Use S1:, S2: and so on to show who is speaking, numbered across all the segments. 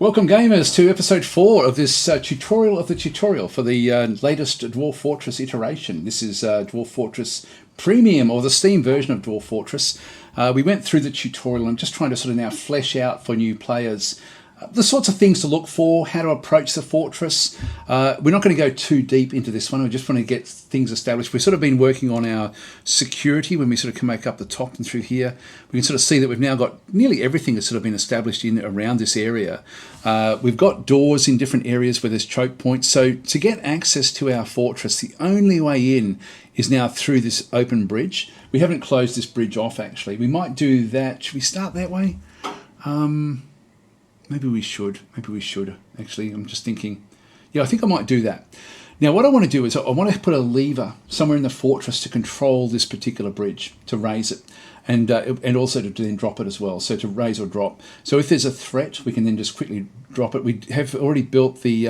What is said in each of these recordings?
S1: Welcome gamers to episode 4 of this tutorial of the tutorial for the latest Dwarf Fortress iteration. This is Dwarf Fortress Premium, or the Steam version of Dwarf Fortress. We went through the tutorial. I'm just trying to sort of now flesh out for new players the sorts of things to look for, how to approach the fortress. We're not going to go too deep into this one. We just want to get things established. We've sort of been working on our security when we sort of can make up the top and through here. We can sort of see that we've now got nearly everything that's sort of been established in around this area. We've got doors in different areas where there's choke points. So to get access to our fortress, the only way in is now through this open bridge. We haven't closed this bridge off, actually. We might do that. Should we start that way? Maybe we should. Actually, I'm just thinking. Yeah, I think I might do that. Now, what I want to do is I want to put a lever somewhere in the fortress to control this particular bridge, to raise it, and also to then drop it as well. So to raise or drop. So if there's a threat, we can then just quickly drop it. We have already built the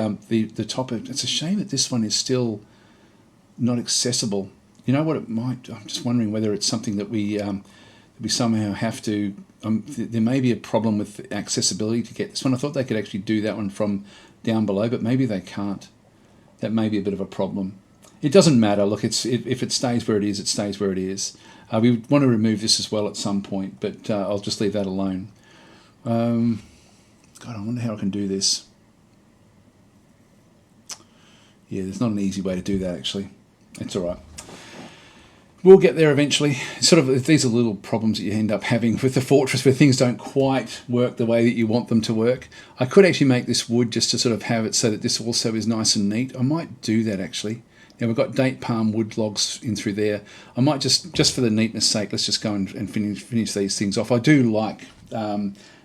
S1: top of. It's a shame that this one is still not accessible. You know what it might? I'm just wondering whether it's something that we somehow have to. There may be a problem with accessibility to get this one. I thought they could actually do that one from down below, but maybe they can't. That may be a bit of a problem. It doesn't matter. Look, if it stays where it is, it stays where it is. We want to remove this as well at some point, but I'll just leave that alone. God, I wonder how I can do this. Yeah, there's not an easy way to do that, actually. It's all right. We'll get there eventually. Sort of, these are little problems that you end up having with the fortress where things don't quite work the way that you want them to work. I could actually make this wood just to sort of have it so that this also is nice and neat. I might do that actually. Now we've got date palm wood logs in through there. I might just for the neatness sake, let's just go and finish these things off. I do like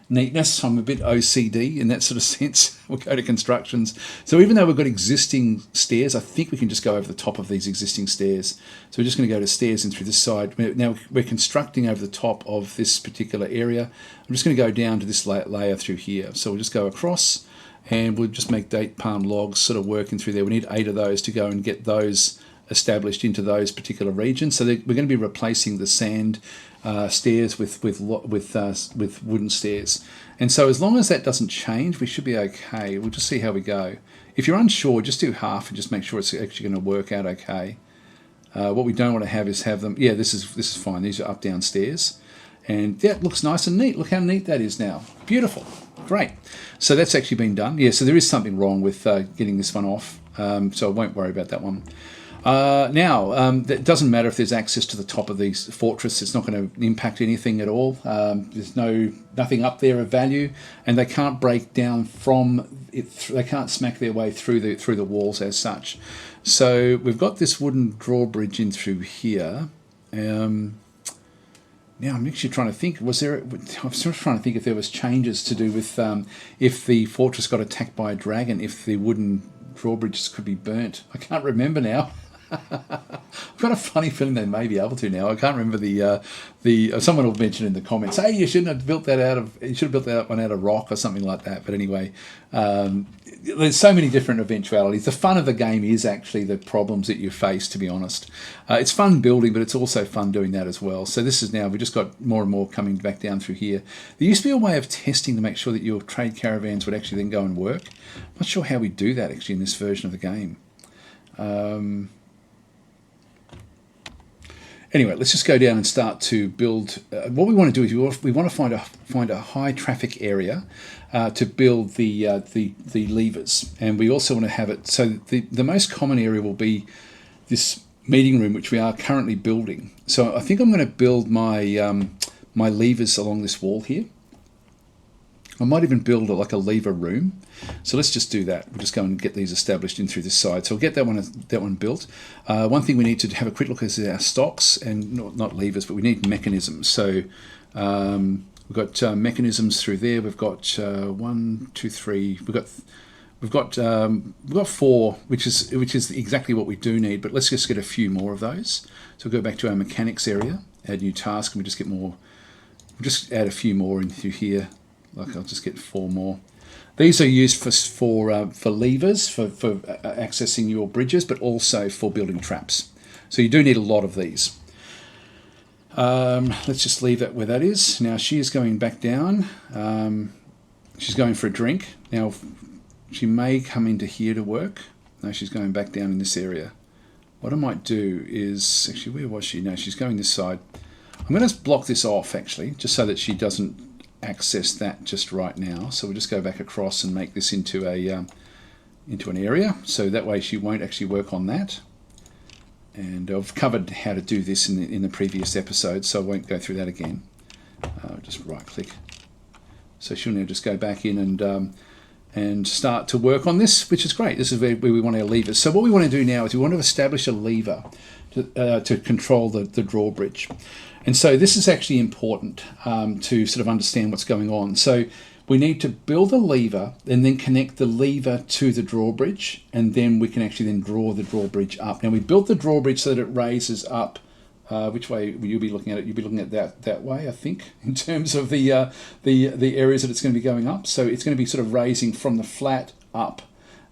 S1: neatness. I'm a bit OCD in that sort of sense. We'll go to constructions. So even though we've got existing stairs, I think we can just go over the top of these existing stairs. So we're just going to go to stairs in through this side. Now we're constructing over the top of this particular area. I'm just going to go down to this layer through here. So we'll just go across and we'll just make date palm logs sort of working through there. We need 8 of those to go and get those established into those particular regions. So we're going to be replacing the sand stairs with wooden stairs, and so as long as that doesn't change, we should be okay. We'll just see how we go. If you're unsure, just do half and just make sure it's actually going to work out okay. What we don't want to have is have them. Yeah, this is fine. These are up down stairs, and that looks nice and neat. Look how neat that is now. Beautiful, great. So that's actually been done. Yeah, so there is something wrong with getting this one off. So I won't worry about that one. It doesn't matter if there's access to the top of these fortress. It's not going to impact anything at all. There's nothing up there of value, and they can't break down from it. They can't smack their way through the walls as such. So we've got this wooden drawbridge in through here. Now I'm actually trying to think. I'm sort of trying to think if there was changes to do with if the fortress got attacked by a dragon, if the wooden drawbridges could be burnt. I can't remember now. I've got a funny feeling they may be able to now. I can't remember someone will mention in the comments, hey, you should have built that one out of rock or something like that. But anyway, there's so many different eventualities. The fun of the game is actually the problems that you face, to be honest. It's fun building, but it's also fun doing that as well. So this is now, we've just got more and more coming back down through here. There used to be a way of testing to make sure that your trade caravans would actually then go and work. I'm not sure how we do that actually in this version of the game. Anyway, let's just go down and start to build. What we want to do is we want to find a high traffic area to build the levers, and we also want to have it. So the most common area will be this meeting room, which we are currently building. So I think I'm going to build my my levers along this wall here. I might even build like a lever room. So let's just do that. We'll just go and get these established in through this side. So we'll get that one built. One thing we need to have a quick look at is our stocks, and not levers, but we need mechanisms. So we've got mechanisms through there. We've got 1, 2, 3. We've got 4, which is exactly what we do need. But let's just get a few more of those. So we'll go back to our mechanics area, add new task, and we just get more. We'll just add a few more in through here. Like I'll just get 4 more. These are used for levers, for accessing your bridges, but also for building traps. So you do need a lot of these. Let's just leave that where that is. Now she is going back down. she's going for a drink. Now, she may come into here to work. No, she's going back down in this area. What I might do is, actually, where was she? No, she's going this side. I'm going to block this off, actually, just so that she doesn't access that just right now. So we'll just go back across and make this into an area. So that way she won't actually work on that. And I've covered how to do this in the previous episode, so I won't go through that again. Just right-click. So she'll now just go back in and start to work on this, which is great. This is where we want our levers. So what we want to do now is we want to establish a lever to control the drawbridge. And so this is actually important to sort of understand what's going on. So we need to build a lever and then connect the lever to the drawbridge, and then we can actually then draw the drawbridge up. Now we built the drawbridge so that it raises up. Which way will you be looking at it? You'll be looking at that way, I think, in terms of the areas that it's going to be going up. So it's going to be sort of raising from the flat up,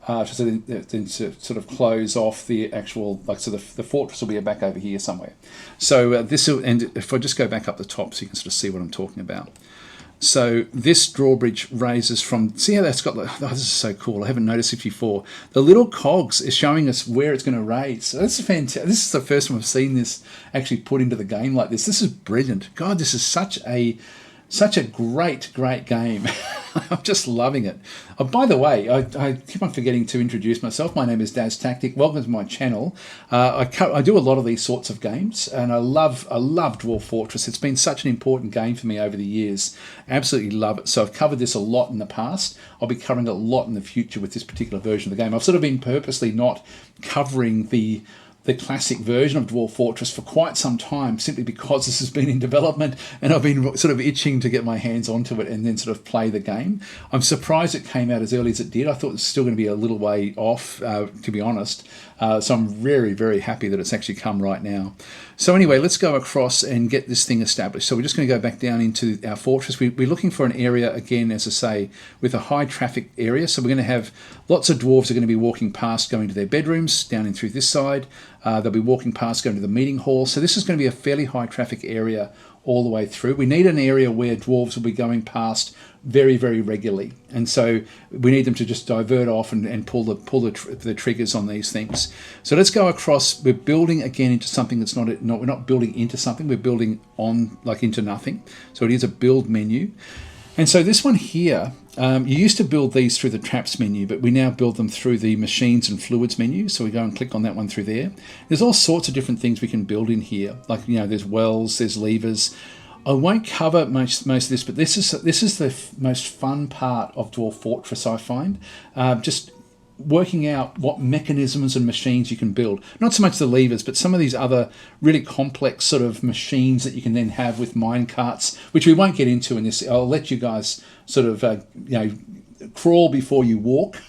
S1: so then to sort of close off the actual, like, so the fortress will be back over here somewhere. So this will, and if I just go back up the top so you can sort of see what I'm talking about. So this drawbridge raises from, see how that's got, oh, this is so cool, I haven't noticed it before. The little cogs is showing us where it's going to raise. So that's fantastic. This is the first time I've seen this actually put into the game like this. This is brilliant. God, this is such a great game. I'm just loving it. Oh, by the way, I keep on forgetting to introduce myself. My name is DasTactic. Welcome to my channel. I do a lot of these sorts of games, and I love Dwarf Fortress. It's been such an important game for me over the years. Absolutely love it. So I've covered this a lot in the past. I'll be covering it a lot in the future with this particular version of the game. I've sort of been purposely not covering the classic version of Dwarf Fortress for quite some time, simply because this has been in development and I've been sort of itching to get my hands onto it and then sort of play the game. I'm surprised it came out as early as it did. I thought it was still going to be a little way off, to be honest. So I'm very, very happy that it's actually come right now. So anyway, let's go across and get this thing established. So we're just going to go back down into our fortress. We're looking for an area, again, as I say, with a high traffic area. So we're going to have lots of dwarves are going to be walking past, going to their bedrooms, down in through this side. They'll be walking past, going to the meeting hall. So this is going to be a fairly high traffic area all the way through. We need an area where dwarves will be going past very, very regularly. And so we need them to just divert off and pull the triggers on these things. So let's go across. We're building again into something that's we're not building into something. We're building on, like, into nothing. So it is a build menu. And so this one here, you used to build these through the traps menu, but we now build them through the machines and fluids menu. So we go and click on that one through there. There's all sorts of different things we can build in here. Like, there's wells, there's levers. I won't cover most of this, but this is the most fun part of Dwarf Fortress, I find. Just working out what mechanisms and machines you can build. Not so much the levers, but some of these other really complex sort of machines that you can then have with mine carts, which we won't get into in this. I'll let you guys sort of crawl before you walk.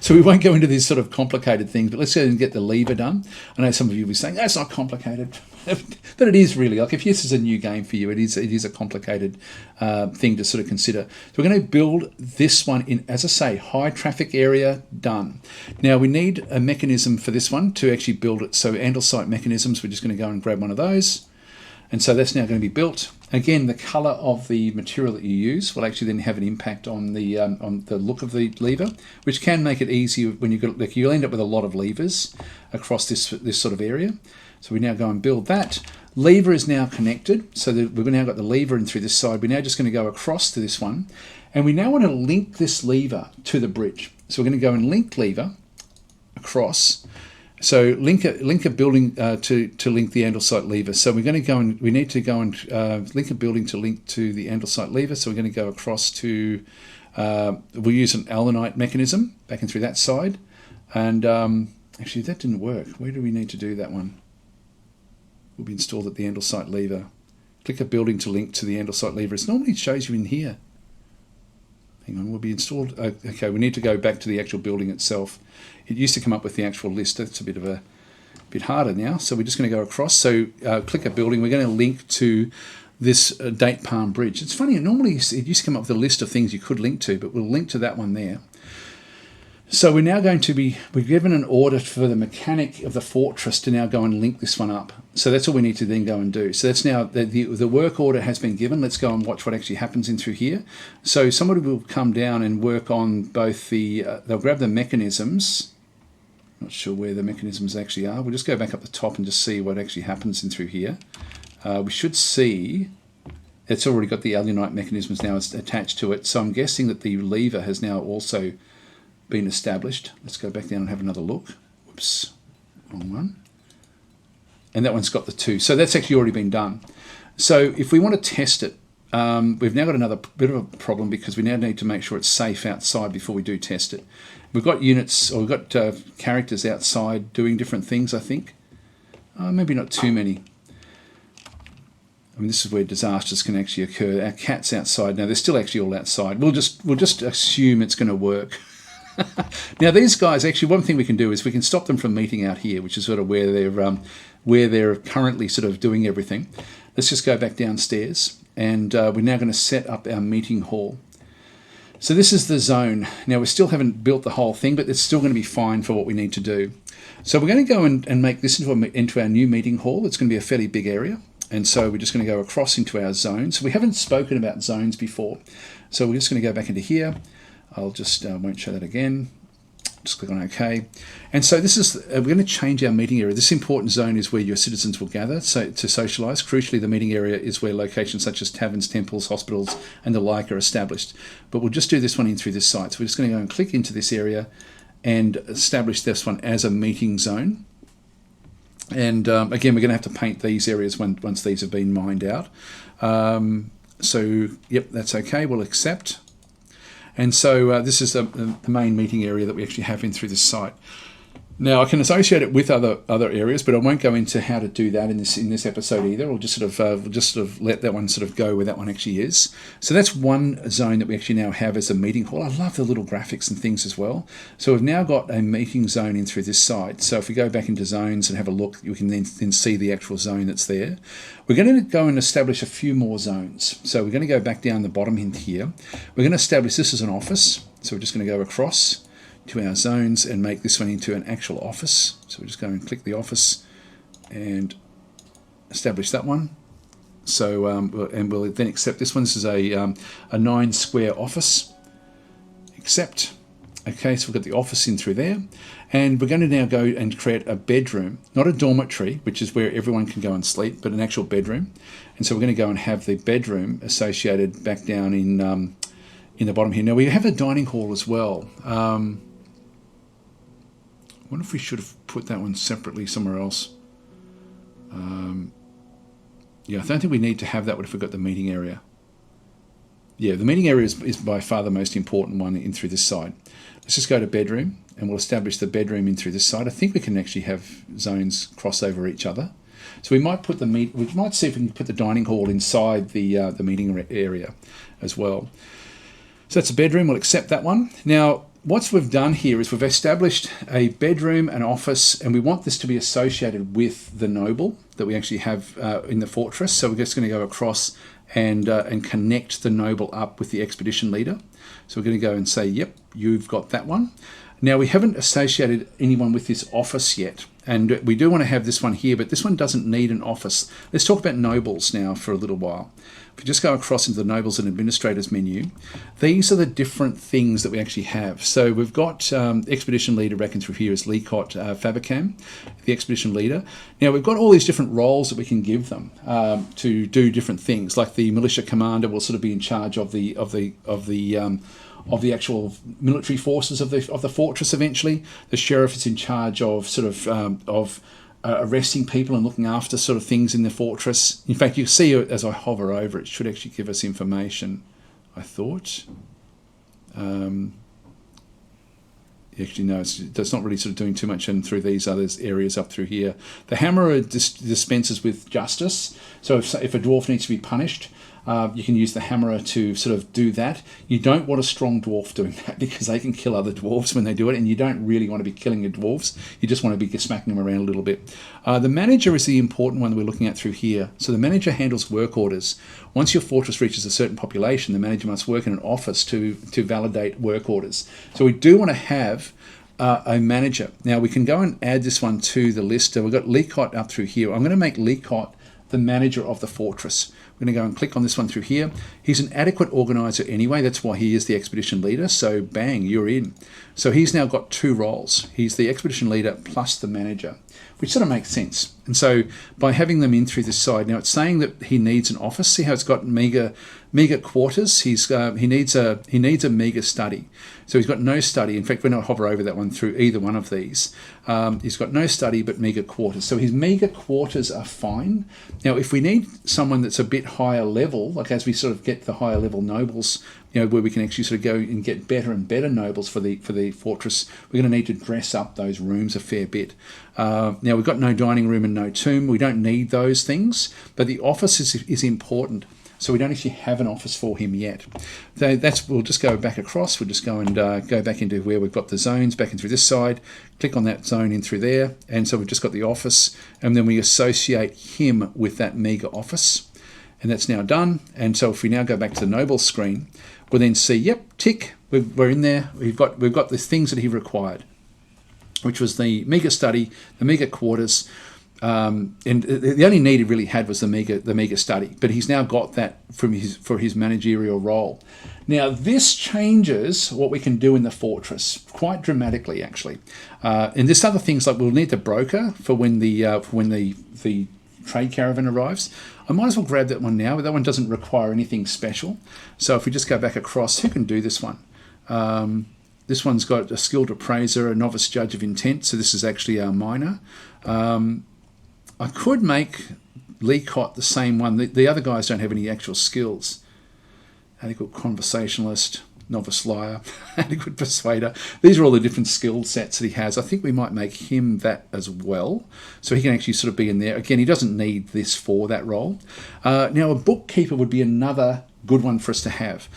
S1: So we won't go into these sort of complicated things, but let's go and get the lever done. I know some of you will be saying, that's not complicated. But it is really. Like, if this is a new game for you, it is a complicated thing to sort of consider. So we're going to build this one in, as I say, high traffic area, done. Now we need a mechanism for this one to actually build it. So andesite mechanisms, we're just going to go and grab one of those. And so that's now going to be built. Again, the color of the material that you use will actually then have an impact on the look of the lever, which can make it easier when you'll end up with a lot of levers across this sort of area. So we now go and build that. Lever is now connected, so that we've now got the lever in through this side. We're now just going to go across to this one, and we now want to link this lever to the bridge. So we're going to go and link lever across. So link a building to link the andesite lever. So we're going to go and we need to go and link a building to link to the andesite lever. So we're going to go across to we'll use an alunite mechanism back in through that side. And actually that didn't work. Where do we need to do that one? Will be installed at the andesite lever. Click a building to link to the andesite lever. It normally shows you in here. Hang on, will be installed. Okay, we need to go back to the actual building itself. It used to come up with the actual list. That's a bit harder now. So we're just going to go across. So click a building. We're going to link to this date palm bridge. It's funny. Normally it used to come up with a list of things you could link to, but we'll link to that one there. So we're now going to we're given an order for the mechanic of the fortress to now go and link this one up. So that's all we need to then go and do. So that's now, the work order has been given. Let's go and watch what actually happens in through here. So somebody will come down and work on both they'll grab the mechanisms. Not sure where the mechanisms actually are. We'll just go back up the top and just see what actually happens in through here. We should see it's already got the alunite mechanisms now attached to it. So I'm guessing that the lever has now also been established. Let's go back down and have another look. Whoops, wrong one. And that one's got the 2. So that's actually already been done. So if we want to test it, we've now got another bit of a problem because we now need to make sure it's safe outside before we do test it. We've got units, or we've got characters outside doing different things, I think. Maybe not too many. I mean, this is where disasters can actually occur. Our cat's outside. Now, they're still actually all outside. We'll just assume it's going to work. Now, these guys, actually, one thing we can do is we can stop them from meeting out here, which is sort of where they're currently sort of doing everything. Let's just go back downstairs, and we're now going to set up our meeting hall. So this is the zone. Now, we still haven't built the whole thing, but it's still going to be fine for what we need to do. So we're going to go and make this into our new meeting hall. It's going to be a fairly big area. And so we're just going to go across into our zones. So we haven't spoken about zones before. So we're just going to go back into here. I'll just, won't show that again. Just click on OK. And so this is, we're going to change our meeting area. This important zone is where your citizens will gather to socialise. Crucially, the meeting area is where locations such as taverns, temples, hospitals, and the like are established. But we'll just do this one in through this site. So we're just going to go and click into this area and establish this one as a meeting zone. And again, we're going to have to paint these areas once these have been mined out. So, yep, that's okay. We'll accept. And so this is the main meeting area that we actually have in through this site. Now, I can associate it with other areas, but I won't go into how to do that in this episode either. We'll just sort of let that one sort of go where that one actually is. So that's one zone that we actually now have as a meeting hall. I love the little graphics and things as well. So we've now got a meeting zone in through this site. So if we go back into zones and have a look, you can then see the actual zone that's there. We're going to go and establish a few more zones. So we're going to go back down the bottom in here. We're going to establish this as an office. So we're just going to go across to our zones and make this one into an actual office. So we just go and click the office and establish that one. So and we'll then accept this one. This is a 9 square office. Accept. Okay, so we've got the office in through there, and we're going to now go and create a bedroom, not a dormitory, which is where everyone can go and sleep, but an actual bedroom. And so we're going to go and have the bedroom associated back down in the bottom here. Now we have a dining hall as well. I wonder if we should have put that one separately somewhere else. Yeah, I don't think we need to have that one if we've got the meeting area. Yeah, the meeting area is by far the most important one in through this side. Let's just go to bedroom, and we'll establish the bedroom in through this side. I think we can actually have zones cross over each other. So we might put we might see if we can put the dining hall inside the meeting area as well. So that's a bedroom. We'll accept that one. Now, what we've done here is we've established a bedroom, an office, and we want this to be associated with the noble that we actually have in the fortress. So we're just going to go across and connect the noble up with the expedition leader. So we're going to go and say, yep, you've got that one. Now, we haven't associated anyone with this office yet, and we do want to have this one here, but this one doesn't need an office. Let's talk about nobles now for a little while. If you just go across into the nobles and administrators menu, these are the different things that we actually have. So we've got expedition leader reckoned through here as Leacott Fabicam, the expedition leader. Now we've got all these different roles that we can give them to do different things. Like the militia commander will sort of be in charge of the actual military forces of the fortress eventually. The sheriff is in charge of sort of arresting people and looking after sort of things in the fortress. In fact, you see as I hover over it, should actually give us information, I thought. Actually, no, it's not really sort of doing too much in through these other areas up through here. The hammerer dispenses with justice. So if a dwarf needs to be punished, You can use the hammerer to sort of do that. You don't want a strong dwarf doing that because they can kill other dwarves when they do it, and you don't really want to be killing your dwarves. You just want to be smacking them around a little bit. The manager is the important one that we're looking at through here. So the manager handles work orders. Once your fortress reaches a certain population, the manager must work in an office to validate work orders. So we do want to have a manager. Now we can go and add this one to the list. We've got Leacott up through here. I'm going to make Leacott the manager of the fortress. We're going to go and click on this one through here. He's an adequate organizer anyway. That's why he is the expedition leader. So bang, you're in. So he's now got 2 roles. He's the expedition leader plus the manager, which sort of makes sense. And so by having them in through this side, now it's saying that he needs an office. See how it's got meager quarters? He needs a meager study. So he's got no study. In fact, we're not hover over that one through either one of these. He's got no study but meager quarters. So his meager quarters are fine. Now, if we need someone that's a bit higher level, like as we sort of get the higher level nobles, where we can actually sort of go and get better and better nobles for the fortress, we're going to need to dress up those rooms a fair bit. Now, we've got no dining room and no tomb. We don't need those things, but the office is important. So we don't actually have an office for him yet. So we'll just go back across. We'll just go and go back into where we've got the zones, back in through this side, click on that zone in through there. And so we've just got the office, and then we associate him with that meager office. And that's now done. And so if we now go back to the noble screen, we'll then see, yep, tick, we're in there. We've got the things that he required, which was the meager study, the meager quarters, and the only need he really had was the meager study, but he's now got that for his managerial role. Now this changes what we can do in the fortress quite dramatically, actually. And there's other things like we'll need the broker for when the trade caravan arrives. I might as well grab that one now, but that one doesn't require anything special. So if we just go back across, who can do this one? This one's got a skilled appraiser, a novice judge of intent. So this is actually our minor. I could make Leacott the same one. The other guys don't have any actual skills. Adequate conversationalist, novice liar, adequate persuader. These are all the different skill sets that he has. I think we might make him that as well. So he can actually sort of be in there. Again, he doesn't need this for that role. Now, a bookkeeper would be another good one for us to have.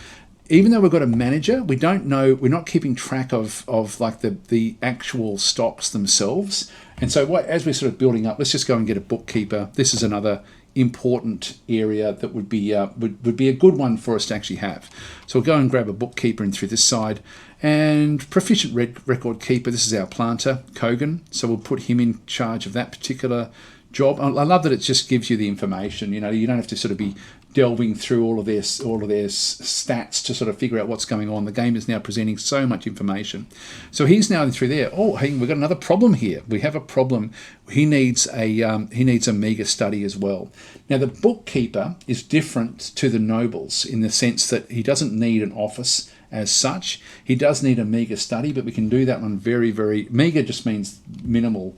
S1: Even though we've got a manager, we don't know, we're not keeping track of like the actual stocks themselves. And so as we're sort of building up, let's just go and get a bookkeeper. This is another important area that would be a good one for us to actually have. So we'll go and grab a bookkeeper in through this side, and proficient record keeper. This is our planter, Kogan. So we'll put him in charge of that particular job. I love that it just gives you the information. You don't have to sort of be delving through all of their stats to sort of figure out what's going on. The game is now presenting so much information. So he's now through there. Oh, hey, we've got another problem here. We have a problem. He needs a meager study as well. Now the bookkeeper is different to the nobles in the sense that he doesn't need an office as such. He does need a meager study, but we can do that one very, very meager. Just means minimal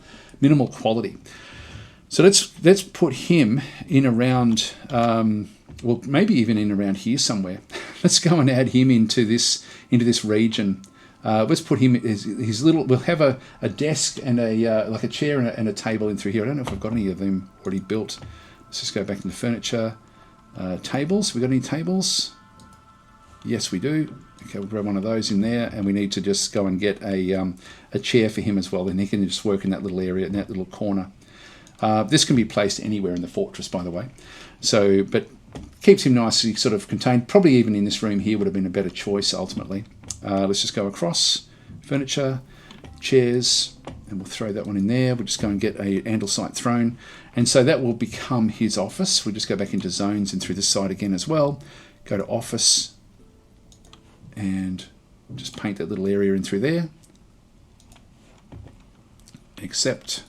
S1: quality. So let's put him in around, well, maybe even in around here somewhere. Let's go and add him into this region. Let's put him his little. We'll have a desk and like a chair and a table in through here. I don't know if I've got any of them already built. Let's just go back into furniture, tables. We got any tables? Yes, we do. Okay, we'll grab one of those in there, and we need to just go and get a chair for him as well. And he can just work in that little area, in that little corner. This can be placed anywhere in the fortress, by the way. So, but keeps him nicely sort of contained. Probably even in this room here would have been a better choice ultimately. Let's just go across, furniture, chairs, and we'll throw that one in there. We'll just go and get a andesite throne. And so that will become his office. We'll just go back into zones and through this side again as well. Go to office and just paint that little area in through there. Accept.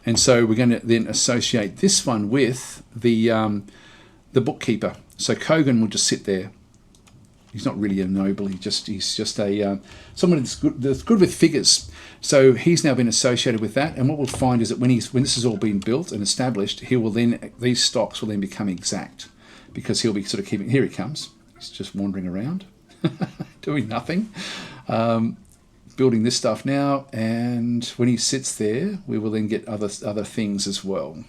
S1: And so we're going to then associate this one with the bookkeeper. So Kogan will just sit there. He's not really a noble. He's just a someone that's good with figures. So he's now been associated with that. And what we'll find is that when this has all been built and established, these stocks will then become exact, because he'll be sort of keeping. Here he comes. He's just wandering around, doing nothing. Building this stuff now, and when he sits there, we will then get other things as well.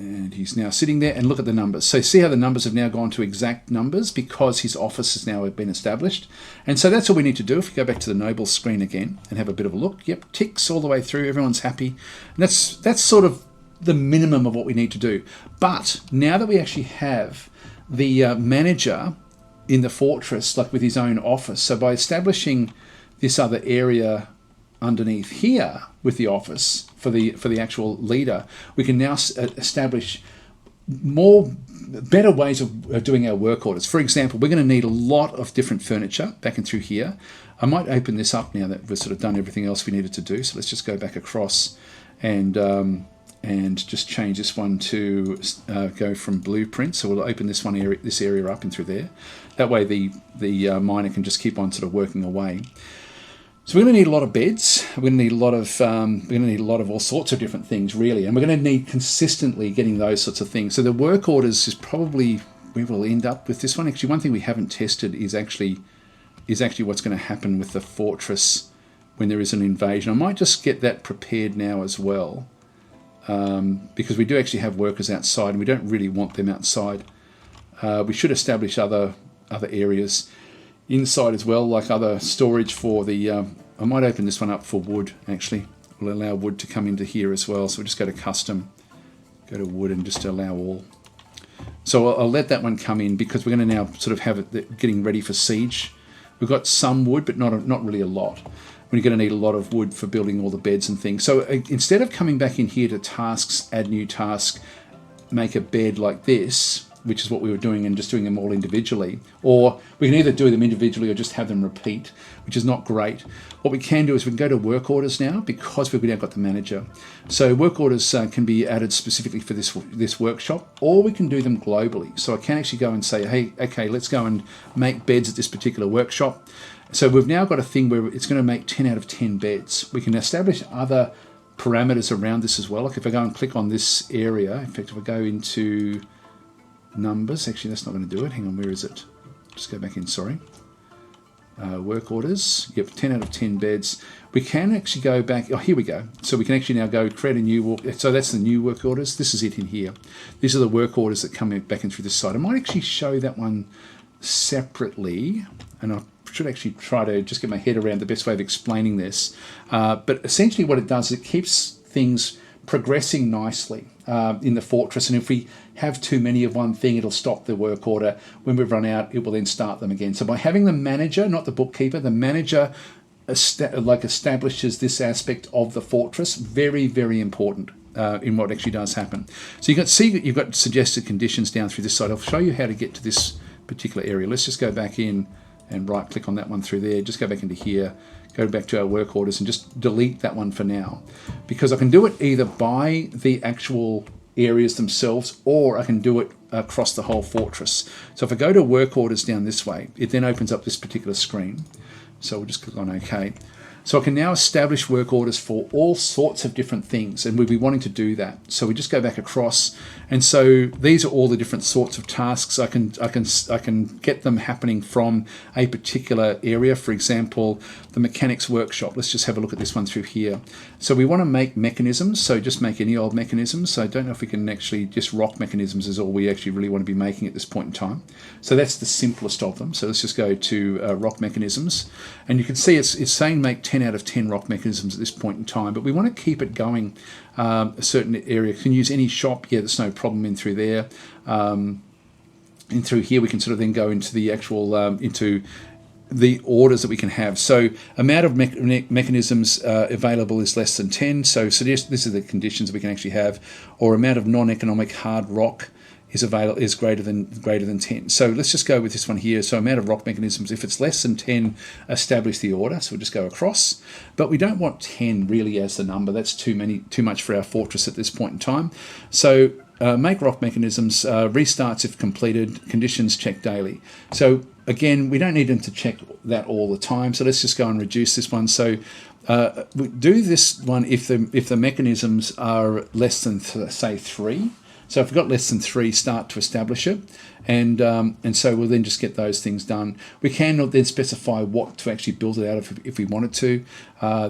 S1: And he's now sitting there, and look at the numbers. So see how the numbers have now gone to exact numbers because his office has now been established. And so that's all we need to do. If we go back to the Noble screen again and have a bit of a look, yep, ticks all the way through, everyone's happy. And that's sort of the minimum of what we need to do. But now that we actually have the manager in the fortress, like with his own office, so by establishing this other area underneath here with the office for the actual leader, we can now establish better ways of doing our work orders. For example, we're going to need a lot of different furniture back and through here. I might open this up now that we've sort of done everything else we needed to do. So let's just go back across and just change this one to go from blueprint. So we'll open this this area up and through there. That way the miner can just keep on sort of working away. So we're going to need a lot of beds. We're going to need a lot of all sorts of different things, really, and we're going to need consistently getting those sorts of things. So the work orders is probably where we'll end up with this one. Actually, one thing we haven't tested is actually what's going to happen with the fortress when there is an invasion. I might just get that prepared now as well, because we do actually have workers outside, and we don't really want them outside. We should establish other areas inside as well, like other storage for the... I might open this one up for wood, actually. We'll allow wood to come into here as well. So we'll just go to custom, go to wood, and just allow all. So I'll let that one come in because we're going to now sort of have it getting ready for siege. We've got some wood, but not really a lot. We're going to need a lot of wood for building all the beds and things. So instead of coming back in here to tasks, add new task, make a bed like this, which is what we were doing, and just doing them all individually, or we can either do them individually or just have them repeat, which is not great. What we can do is we can go to work orders now because we've now got the manager. So work orders can be added specifically for this workshop, or we can do them globally. So I can actually go and say, hey, okay, let's go and make beds at this particular workshop. So we've now got a thing where it's going to make 10 out of 10 beds. We can establish other parameters around this as well. Like if I go and click on this area, in fact, if I go into numbers, actually that's not going to do it. Hang on, where is it? Just go back in, sorry. Work orders, yep, 10 out of 10 beds. We can actually go back, here we go. So we can actually now go create a new work, so that's the new work orders. This is it in here. These are the work orders that come back in through this side. I might actually show that one separately, and I should actually try to just get my head around the best way of explaining this. But essentially what it does is it keeps things progressing nicely in the fortress, and if we have too many of one thing, it'll stop the work order. When we've run out, it will then start them again. So by having the manager, not the bookkeeper, the manager establishes this aspect of the fortress. Very, very important in what actually does happen. So you can see that you've got suggested conditions down through this side. I'll show you how to get to this particular area. Let's just go back in and right click on that one through there. Just go back into here, go back to our work orders, and just delete that one for now, because I can do it either by the actual areas themselves, or I can do it across the whole fortress. So if I go to work orders down this way, it then opens up this particular screen. So we'll just click on OK. So I can now establish work orders for all sorts of different things, and we'll be wanting to do that. So we just go back across, and so these are all the different sorts of tasks. I can get them happening from a particular area. For example, the mechanics workshop. Let's just have a look at this one through here. So we want to make mechanisms, so just make any old mechanisms. So I don't know if we can actually, just rock mechanisms is all we actually really want to be making at this point in time. So that's the simplest of them. So let's just go to rock mechanisms, and you can see it's saying make 10 out of 10 rock mechanisms at this point in time, but we want to keep it going. A certain area can use any shop, yeah, there's no problem in through there. And through here we can sort of then go into the actual into the orders that we can have. So amount of mechanisms available is less than 10, so suggest this is the conditions we can actually have, or amount of non-economic hard rock is greater than 10. So let's just go with this one here. So amount of rock mechanisms, if it's less than 10, establish the order. So we'll just go across, but we don't want 10 really as the number. That's too much for our fortress at this point in time. So make rock mechanisms, restarts if completed, conditions check daily. So again, we don't need them to check that all the time. So let's just go and reduce this one. So we do this one if the mechanisms are less than say 3. So if we've got less than 3, start to establish it. And so we'll then just get those things done. We can then specify what to actually build it out of if we wanted to.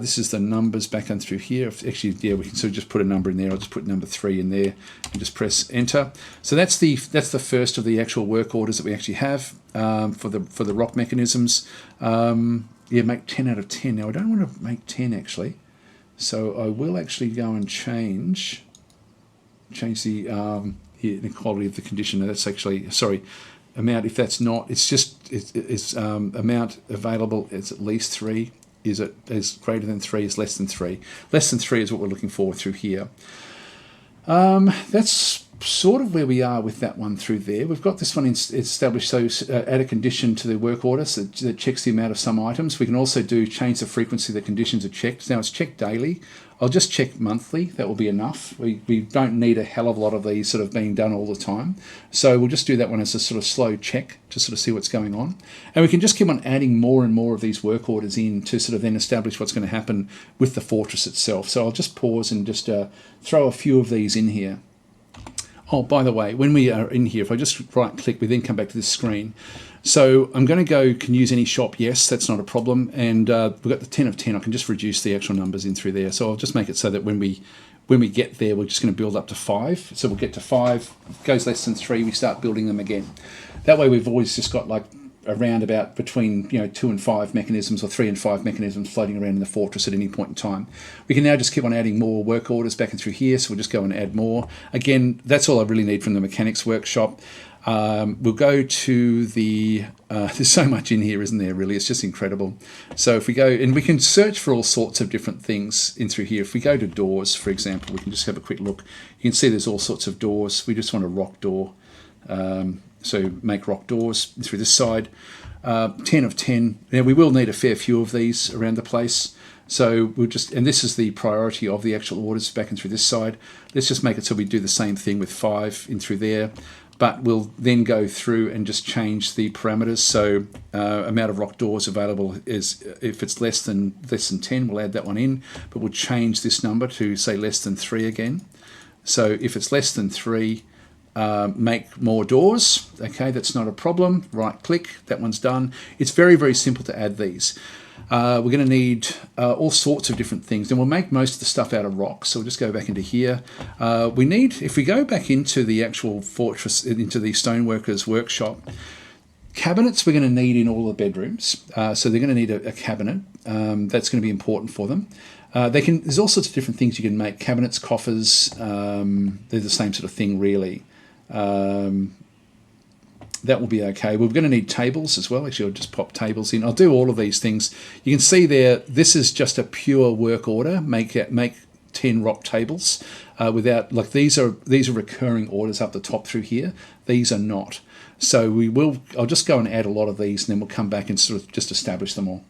S1: This is the numbers back on through here. Actually, yeah, we can sort of just put a number in there. I'll just put number 3 in there and just press enter. So that's the first of the actual work orders that we actually have for the rock mechanisms. Yeah, make 10 out of 10. Now I don't want to make 10 actually, so I will actually go and change the quality of the condition. That's actually, sorry, amount. If that's not, it's just it's amount available. It's at least 3. Is greater than 3? Is less than 3? Less than 3 is what we're looking for through here. That's sort of where we are with that one through there. We've got this one established, so add a condition to the work order so that checks the amount of some items. We can also change the frequency that conditions are checked. Now it's checked daily. I'll just check monthly. That will be enough. We don't need a hell of a lot of these sort of being done all the time. So we'll just do that one as a sort of slow check to sort of see what's going on. And we can just keep on adding more and more of these work orders in to sort of then establish what's going to happen with the fortress itself. So I'll just pause and just throw a few of these in here. Oh, by the way, when we are in here, if I just right-click, we then come back to this screen. So I'm going to go, can use any shop, yes, that's not a problem. And we've got the 10 of 10, I can just reduce the actual numbers in through there. So I'll just make it so that when we get there, we're just going to build up to 5. So we'll get to 5, goes less than 3, we start building them again. That way we've always just got like around about between 2 and 5 mechanisms or 3 and 5 mechanisms floating around in the fortress at any point in time. We can now just keep on adding more work orders back and through here, so we'll just go and add more. Again, that's all I really need from the mechanics workshop. We'll go to the, there's so much in here, isn't there, really? It's just incredible. So if we go, and we can search for all sorts of different things in through here. If we go to doors, for example, we can just have a quick look. You can see there's all sorts of doors. We just want a rock door. So make rock doors through this side. 10 of 10. Now we will need a fair few of these around the place. So we'll just, and this is the priority of the actual orders back and through this side. Let's just make it so we do the same thing with 5 in through there. But we'll then go through and just change the parameters. So amount of rock doors available is, if it's less than 10, we'll add that one in. But we'll change this number to say less than 3 again. So if it's less than 3, make more doors. Okay, that's not a problem. Right click, that one's done. It's very, very simple to add these. We're going to need all sorts of different things. And we'll make most of the stuff out of rock. So we'll just go back into here. We need, if we go back into the actual fortress, into the stoneworkers workshop, cabinets we're going to need in all the bedrooms. So they're going to need a cabinet. That's going to be important for them. There's all sorts of different things you can make. Cabinets, coffers, they're the same sort of thing really. That will be okay. We're going to need tables as well. Actually, I'll just pop tables in. I'll do all of these things. You can see there, this is just a pure work order. Make 10 rock tables without, like these are recurring orders up the top through here. These are not. So I'll just go and add a lot of these and then we'll come back and sort of just establish them all.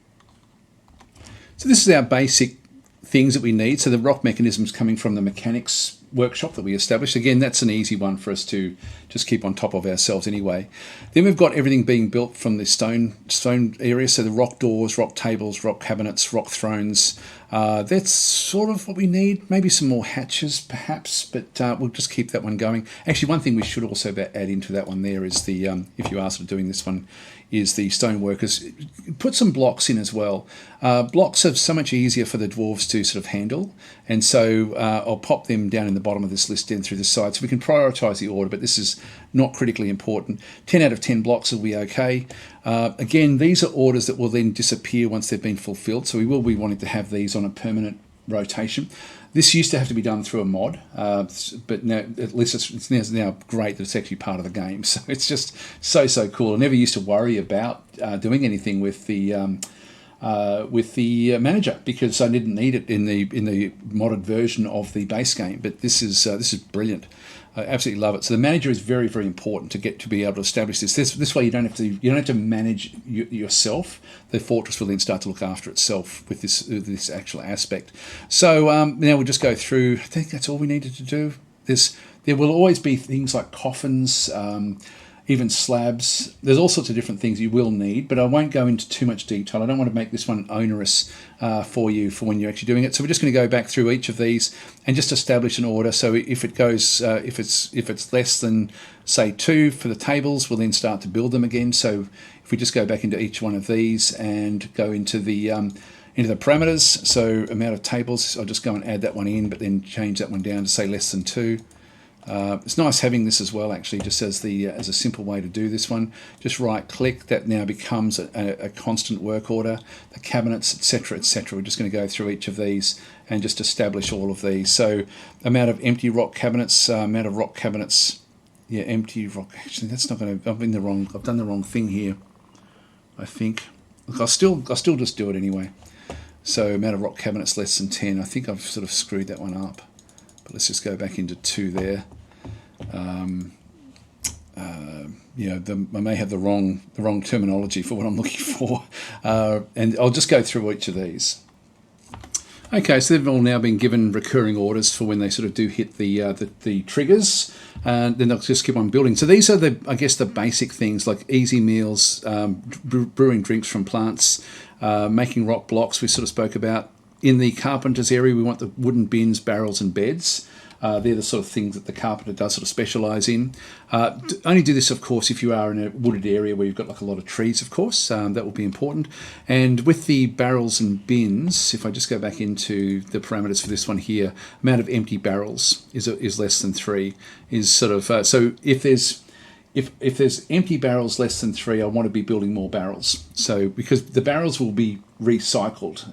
S1: So this is our basic things that we need. So the rock mechanisms coming from the mechanics workshop that we established. Again, that's an easy one for us to just keep on top of ourselves anyway. Then we've got everything being built from the stone area. So the rock doors, rock tables, rock cabinets, rock thrones. That's sort of what we need. Maybe some more hatches perhaps, but we'll just keep that one going. Actually, one thing we should also add into that one there is the, if you are sort of doing this one, is the stoneworkers. Put some blocks in as well. Blocks are so much easier for the dwarves to sort of handle, and so I'll pop them down in the bottom of this list down through the side so we can prioritise the order, but this is not critically important. 10 out of 10 blocks will be okay. Again, these are orders that will then disappear once they've been fulfilled, so we will be wanting to have these on a permanent rotation. This used to have to be done through a mod, but now at least it's now great that it's actually part of the game. So it's just so cool. I never used to worry about doing anything with the manager because I didn't need it in the modded version of the base game. But this is brilliant. I absolutely love it. So the manager is very, very important to be able to establish this. This way you don't have to manage yourself. The fortress will then start to look after itself with this actual aspect. So now we'll just go through. I think that's all we needed to do. There will always be things like coffins. even slabs. There's all sorts of different things you will need, but I won't go into too much detail. I don't want to make this one onerous for you for when you're actually doing it. So we're just going to go back through each of these and just establish an order. So if it goes, if it's less than say 2 for the tables, we'll then start to build them again. So if we just go back into each one of these and go into the parameters, so amount of tables, I'll just go and add that one in, but then change that one down to say less than 2. It's nice having this as well, actually, just as a simple way to do this one. Just right-click, that now becomes a constant work order. The cabinets, etc., etc. We're just going to go through each of these and just establish all of these. So, amount of empty rock cabinets, Yeah, empty rock. Actually, that's not going to. I've done the wrong thing here, I think. Look, I'll still just do it anyway. So, amount of rock cabinets less than 10. I think I've sort of screwed that one up. But let's just go back into 2 there. I may have the wrong terminology for what I'm looking for, and I'll just go through each of these. Okay, so they've all now been given recurring orders for when they sort of do hit the triggers, and then they'll just keep on building. So these are the basic things like easy meals, brewing drinks from plants, making rock blocks. We sort of spoke about. In the carpenter's area, we want the wooden bins, barrels, and beds. They're the sort of things that the carpenter does sort of specialise in. Only do this, of course, if you are in a wooded area where you've got like a lot of trees, of course. That will be important. And with the barrels and bins, if I just go back into the parameters for this one here, amount of empty barrels is less than 3. Is sort of so if there's empty barrels less than 3, I want to be building more barrels. So because the barrels will be recycled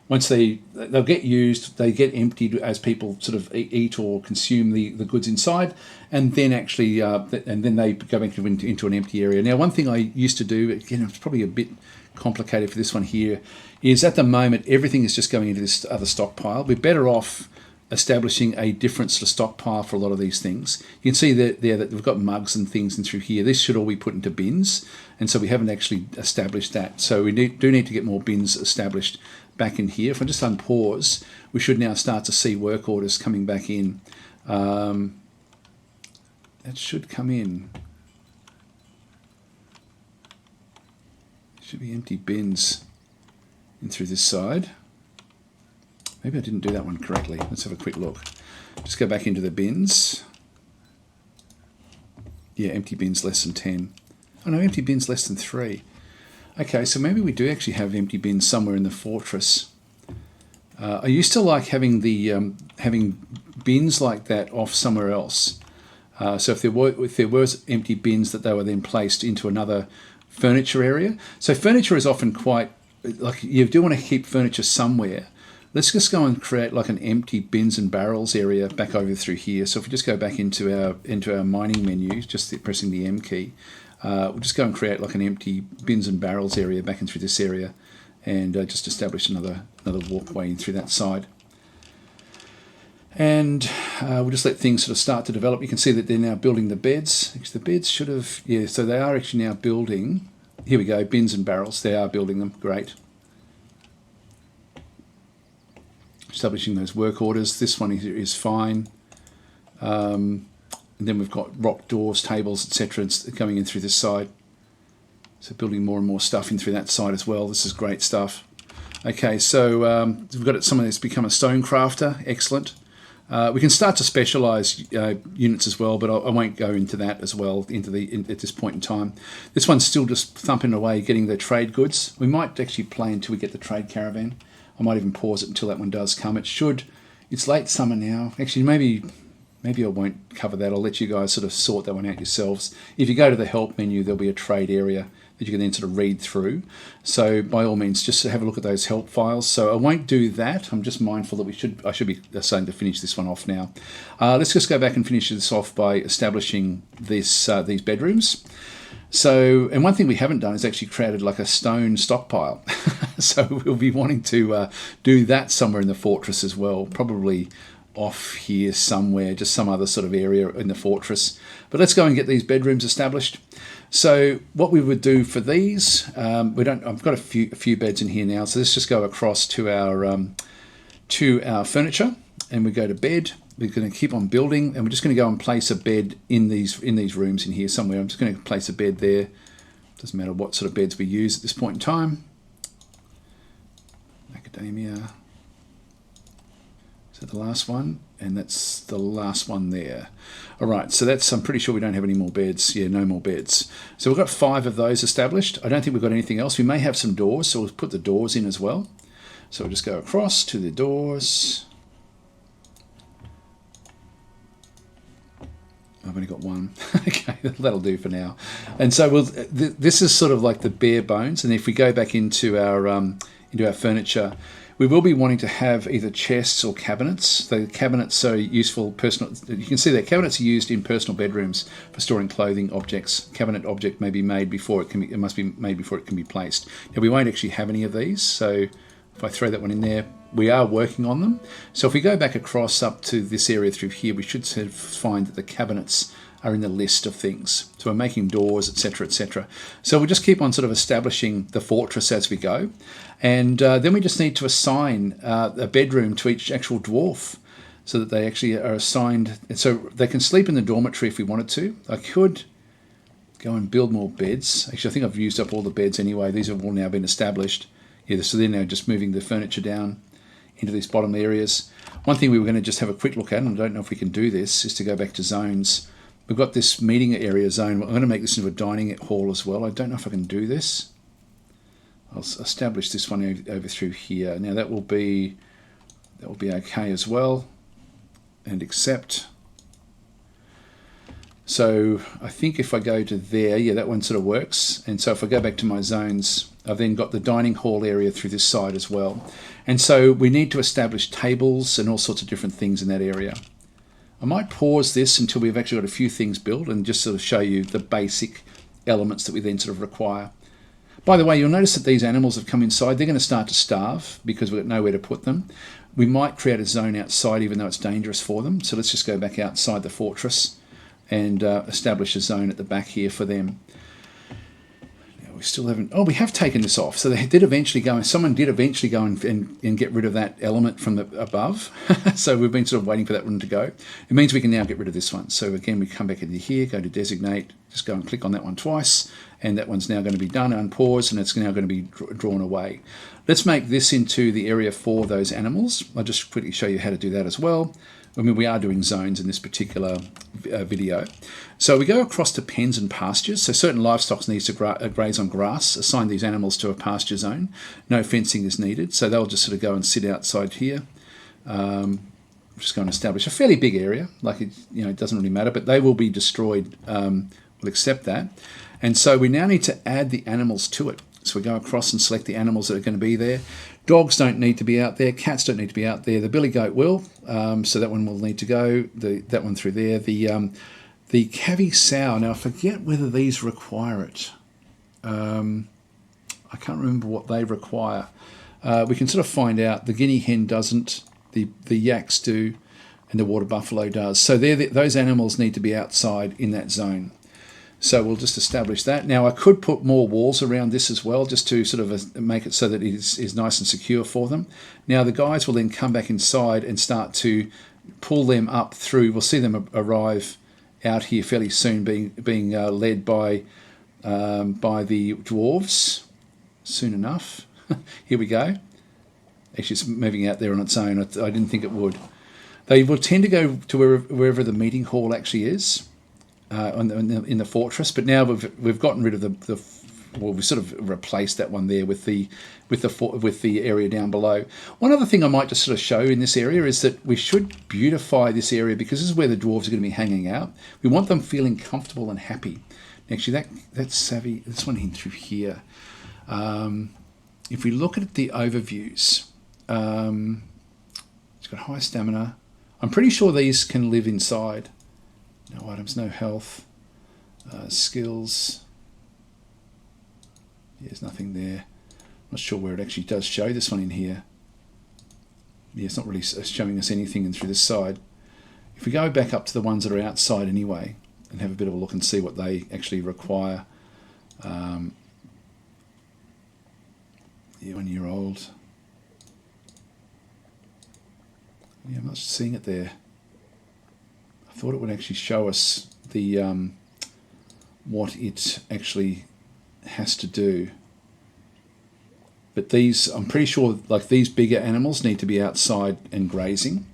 S1: once they'll get used, they get emptied as people sort of eat or consume the goods inside, and then actually they go back into an empty area. Now, one thing I used to do, again, it's probably a bit complicated for this one here, is at the moment everything is just going into this other stockpile. We're better off establishing a different sort of stockpile for a lot of these things. You can see that we've got mugs and things in through here. This should all be put into bins, and so we haven't actually established that. So we do need to get more bins established back in here. If I just unpause, we should now start to see work orders coming back in. That should come in. Should be empty bins in through this side. Maybe I didn't do that one correctly. Let's have a quick look. Just go back into the bins. Yeah, empty bins less than 10. Oh no, empty bins less than 3. Okay, so maybe we do actually have empty bins somewhere in the fortress. I used to like having having bins like that off somewhere else. So if there was empty bins that they were then placed into another furniture area. So furniture is often quite like you do want to keep furniture somewhere. Let's just go and create like an empty bins and barrels area back over through here. So if we just go back into our mining menu, just pressing the M key, we'll just go and create like an empty bins and barrels area back in through this area, and just establish another walkway in through that side. And we'll just let things sort of start to develop. You can see that they're now building the beds. Actually, the beds should have, yeah, so they are actually now building. Here we go, bins and barrels. They are building them. Great. Establishing those work orders. This one is fine. And then we've got rock doors, tables, etc. coming in through this side. So building more and more stuff in through that side as well. This is great stuff. Okay, so we've got someone that's become a stone crafter. Excellent. We can start to specialise units as well, but I won't go into that as well at this point in time. This one's still just thumping away, getting the trade goods. We might actually play until we get the trade caravan. I might even pause it until that one does come. It should. It's late summer now. Actually, maybe I won't cover that. I'll let you guys sort of sort that one out yourselves. If you go to the help menu, there'll be a trade area that you can then sort of read through. So by all means, just have a look at those help files. So I won't do that. I'm just mindful that I should be starting to finish this one off now. Let's just go back and finish this off by establishing these bedrooms. So, and one thing we haven't done is actually created like a stone stockpile. So we'll be wanting to do that somewhere in the fortress as well, probably off here somewhere, just some other sort of area in the fortress. But let's go and get these bedrooms established. So what we would do for these, I've got a few beds in here now. So let's just go across to our furniture, and we go to bed, we're going to keep on building, and we're just going to go and place a bed in these rooms in here somewhere. I'm just going to place a bed there. Doesn't matter what sort of beds we use at this point in time. Macadamia. Is that the last one? And that's the last one there. All right, so that's, I'm pretty sure we don't have any more beds. Yeah, no more beds. So we've got 5 of those established. I don't think we've got anything else. We may have some doors, so we'll put the doors in as well. So we'll just go across to the doors. I've only got one. Okay, that'll do for now. And so this is sort of like the bare bones. And if we go back into our furniture, we will be wanting to have either chests or cabinets. The cabinets are useful personal. You can see that cabinets are used in personal bedrooms for storing clothing objects. Cabinet object may be made before it can be. It must be made before it can be placed. Now we won't actually have any of these. So if I throw that one in there, we are working on them. So if we go back across up to this area through here, we should sort of find that the cabinets are in the list of things. So we're making doors, etc., etc. So we'll just keep on sort of establishing the fortress as we go. And then we just need to assign a bedroom to each actual dwarf so that they actually are assigned. And so they can sleep in the dormitory if we wanted to. I could go and build more beds. Actually, I think I've used up all the beds anyway. These have all now been established. Yeah, so they're now just moving the furniture down into these bottom areas. One thing we were going to just have a quick look at, and I don't know if we can do this, is to go back to zones. We've got this meeting area zone. I'm going to make this into a dining hall as well. I don't know if I can do this. I'll establish this one over through here. Now that will be okay as well, and accept. So I think if I go to there, yeah, that one sort of works. And so if I go back to my zones, I've then got the dining hall area through this side as well. And so we need to establish tables and all sorts of different things in that area. I might pause this until we've actually got a few things built and just sort of show you the basic elements that we then sort of require. By the way, you'll notice that these animals have come inside. They're going to start to starve because we've got nowhere to put them. We might create a zone outside even though it's dangerous for them. So let's just go back outside the fortress and establish a zone at the back here for them. We still haven't. Oh, we have taken this off. So they did eventually go. Someone did eventually go and get rid of that element from the above. So we've been sort of waiting for that one to go. It means we can now get rid of this one. So again, we come back into here, go to designate, just go and click on that one twice, and that one's now going to be done. Unpause, and it's now going to be drawn away. Let's make this into the area for those animals. I'll just quickly show you how to do that as well. I mean, we are doing zones in this particular video. So we go across to pens and pastures. So certain livestock needs to graze on grass. Assign these animals to a pasture zone. No fencing is needed. So they'll just sort of go and sit outside here. Just go and establish a fairly big area. Like it doesn't really matter, but they will be destroyed. We'll accept that. And so we now need to add the animals to it. So we go across and select the animals that are going to be there. Dogs don't need to be out there. Cats don't need to be out there. The billy goat will. So that one will need to go. That one through there. The Cavi sow. Now I forget whether these require it. I can't remember what they require. We can sort of find out. The guinea hen doesn't. The yaks do, and the water buffalo does. So those animals need to be outside in that zone. So we'll just establish that. Now I could put more walls around this as well, just to sort of make it so that it is nice and secure for them. Now the guys will then come back inside and start to pull them up through. We'll see them arrive out here fairly soon, being led by the dwarves soon enough. Here we go. Actually, it's moving out there on its own. I didn't think it would. They will tend to go to wherever the meeting hall actually is. In the fortress, but now we've gotten rid of we've sort of replaced that one there with the area down below. One other thing I might just sort of show in this area is that we should beautify this area because this is where the dwarves are going to be hanging out. We want them feeling comfortable and happy. Actually, that's savvy. This one in through here. If we look at the overviews, it's got high stamina. I'm pretty sure these can live inside. No items, no health, skills. There's nothing there. Not sure where it actually does show this one in here. Yeah, it's not really showing us anything in through this side. If we go back up to the ones that are outside anyway and have a bit of a look and see what they actually require. Yeah, 1 year old. Yeah, I'm not seeing it there. I thought it would actually show us the what it actually has to do. But these, I'm pretty sure, like these bigger animals need to be outside and grazing.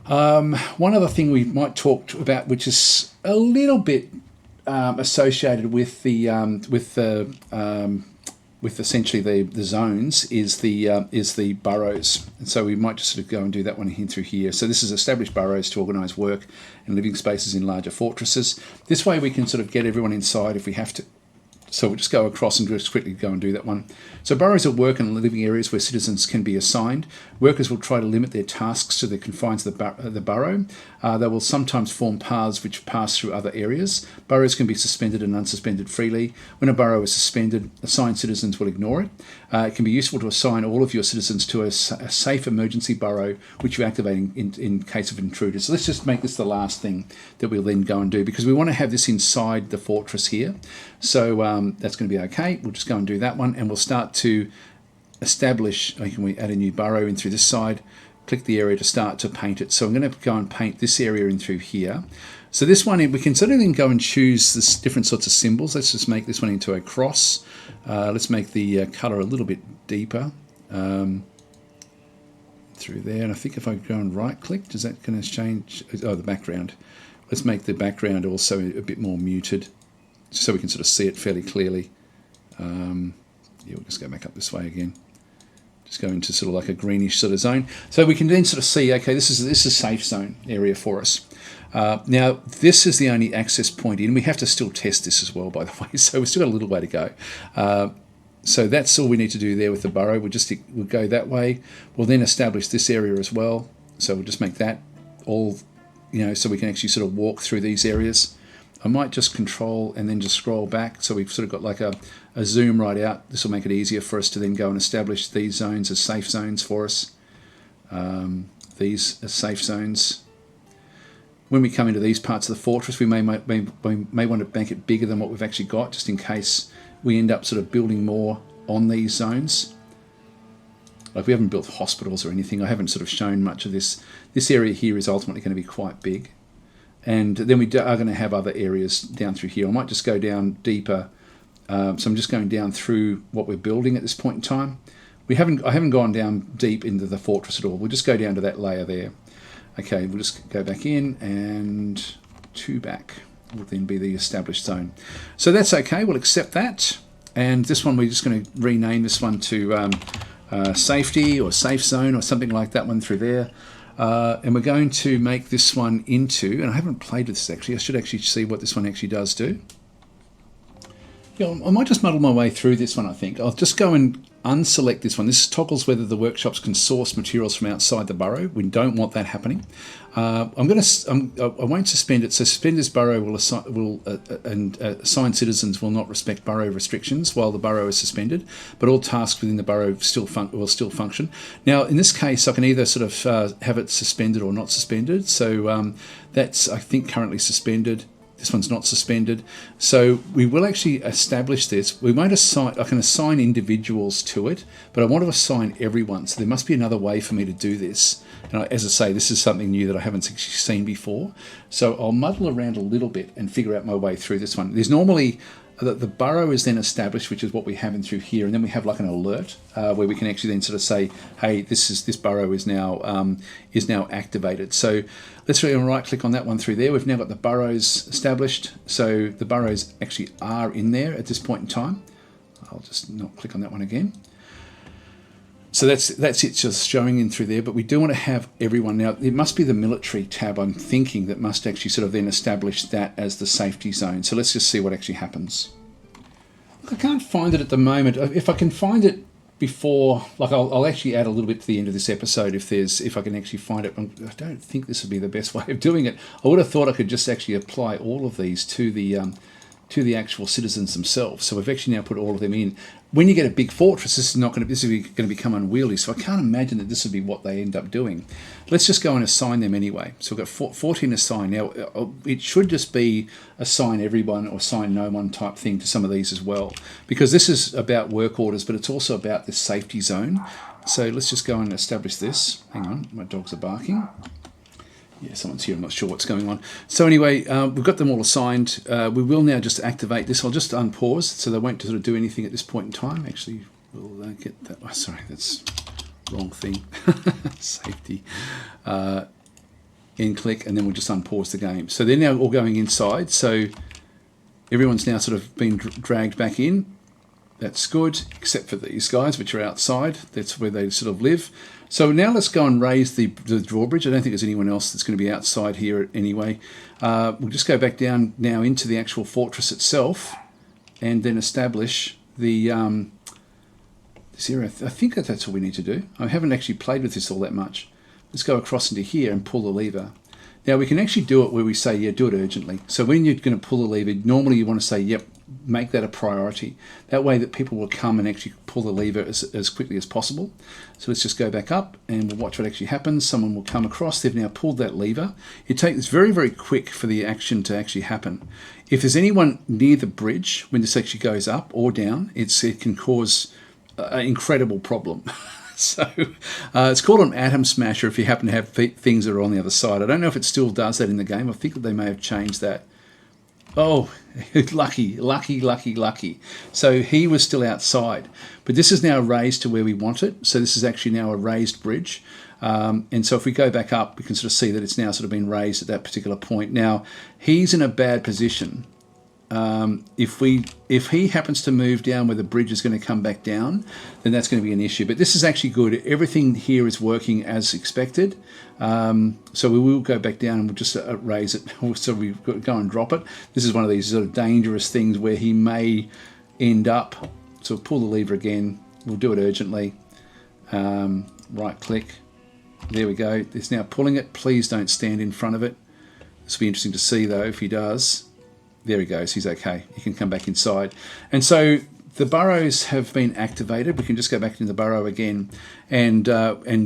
S1: One other thing we might talk about, which is a little bit associated with essentially the zones, is the burrows. And so we might just sort of go and do that one here through here. So this is established burrows to organise work and living spaces in larger fortresses. This way we can sort of get everyone inside if we have to. So we'll just go across and just quickly go and do that one. So burrows are work and living areas where citizens can be assigned. Workers will try to limit their tasks to the confines of the burrow. They will sometimes form paths which pass through other areas. Burrows can be suspended and unsuspended freely. When a burrow is suspended, assigned citizens will ignore it. It can be useful to assign all of your citizens to a safe emergency burrow, which you activate in case of intruders. So let's just make this the last thing that we'll then go and do, because we want to have this inside the fortress here. So that's going to be okay. We'll just go and do that one, and we'll start to establish. Can we add a new burrow in through this side? Click the area to start to paint it. So I'm going to go and paint this area in through here. So this one, we can sort of then go and choose this different sorts of symbols. Let's just make this one into a cross. Let's make the color a little bit deeper through there. And I think if I go and right click, is that going to change? Oh, the background. Let's make the background also a bit more muted, so we can sort of see it fairly clearly. Yeah, we'll just go back up this way again. Just go into sort of like a greenish sort of zone. So we can then sort of see, okay, this is a safe zone area for us. Now, this is the only access point in. We have to still test this as well, by the way, so we've still got a little way to go. So that's all we need to do there with the burrow. We'll go that way. We'll then establish this area as well. So we'll just make that all, so we can actually sort of walk through these areas. I might just control and then just scroll back, so we've sort of got like a zoom right out. This will make it easier for us to then go and establish these zones as safe zones for us. These as safe zones. When we come into these parts of the fortress, we may want to make it bigger than what we've actually got, just in case we end up sort of building more on these zones. Like we haven't built hospitals or anything. I haven't sort of shown much of this. This area here is ultimately going to be quite big. And then we are going to have other areas down through here. I might just go down deeper. So I'm just going down through what we're building at this point in time. I haven't gone down deep into the fortress at all. We'll just go down to that layer there. Okay, we'll just go back in, and 2 back will then be the established zone. So that's okay. We'll accept that. And this one, we're just going to rename this one to safety or safe zone or something like that one through there. And we're going to make this one into, and I haven't played with this actually, I should actually see what this one actually does do. Yeah, I might just muddle my way through this one, I think. I'll just go and unselect this one. This toggles whether the workshops can source materials from outside the burrow. We don't want that happening. I won't suspend it. So suspend this burrow and assigned citizens will not respect burrow restrictions while the burrow is suspended, but all tasks within the burrow will still function. Now, in this case, I can either sort of have it suspended or not suspended. So that's, I think, currently suspended. This one's not suspended. So we will actually establish this. We won't assign, I can assign individuals to it, but I want to assign everyone. So there must be another way for me to do this. And as I say, this is something new that I haven't actually seen before. So I'll muddle around a little bit and figure out my way through this one. There's normally, the burrow is then established, which is what we have in through here, and then we have like an alert where we can actually then sort of say, hey, this burrow is now activated. So let's really right click on that one through there. We've now got the burrows established, so the burrows actually are in there at this point in time. I'll just not click on that one again. So that's it, just showing in through there, but we do want to have everyone. Now, it must be the military tab, I'm thinking, that must actually sort of then establish that as the safety zone. So let's just see what actually happens. Look, I can't find it at the moment. If I can find it before, like I'll actually add a little bit to the end of this episode if I can actually find it. I don't think this would be the best way of doing it. I would have thought I could just actually apply all of these to the actual citizens themselves. So we've actually now put all of them in. When you get a big fortress, this is going to become unwieldy. So I can't imagine that this would be what they end up doing. Let's just go and assign them anyway. So we've got 14 assigned. Now, it should just be assign everyone or assign no one type thing to some of these as well, because this is about work orders, but it's also about this safety zone. So let's just go and establish this. Hang on, my dogs are barking. Yeah, someone's here. I'm not sure what's going on. So anyway, we've got them all assigned. We will now just activate this. I'll just unpause so they won't sort of do anything at this point in time. Actually, we'll get that. Oh, sorry, that's wrong thing. Safety. In click, and then we'll just unpause the game. So they're now all going inside. So everyone's now sort of been dragged back in. That's good, except for these guys, which are outside. That's where they sort of live. So now let's go and raise the drawbridge. I don't think there's anyone else that's going to be outside here anyway. We'll just go back down now into the actual fortress itself and then establish the this area. I think that's all we need to do. I haven't actually played with this all that much. Let's go across into here and pull the lever. Now we can actually do it where we say, yeah, do it urgently. So when you're going to pull the lever, normally you want to say, yep, make that a priority. That way that people will come and actually pull the lever as quickly as possible. So let's just go back up and we'll watch what actually happens. Someone will come across. They've now pulled that lever. It's very, very quick for the action to actually happen. If there's anyone near the bridge when this actually goes up or down, it can cause an incredible problem. So it's called an atom smasher if you happen to have things that are on the other side. I don't know if it still does that in the game. I think that they may have changed that. Oh, lucky. So he was still outside. But this is now raised to where we want it. So this is actually now a raised bridge. And so if we go back up, we can sort of see that it's now sort of been raised at that particular point. Now, he's in a bad position. If he happens to move down where the bridge is going to come back down, then that's going to be an issue. But this is actually good. Everything here is working as expected. So we will go back down and we'll just raise it. So we go and drop it. This is one of these sort of dangerous things where he may end up. So we'll pull the lever again. We'll do it urgently. Right click. There we go. It's now pulling it. Please don't stand in front of it. This will be interesting to see though if he does. There he goes, he's okay. He can come back inside. And so the burrows have been activated. We can just go back into the burrow again. And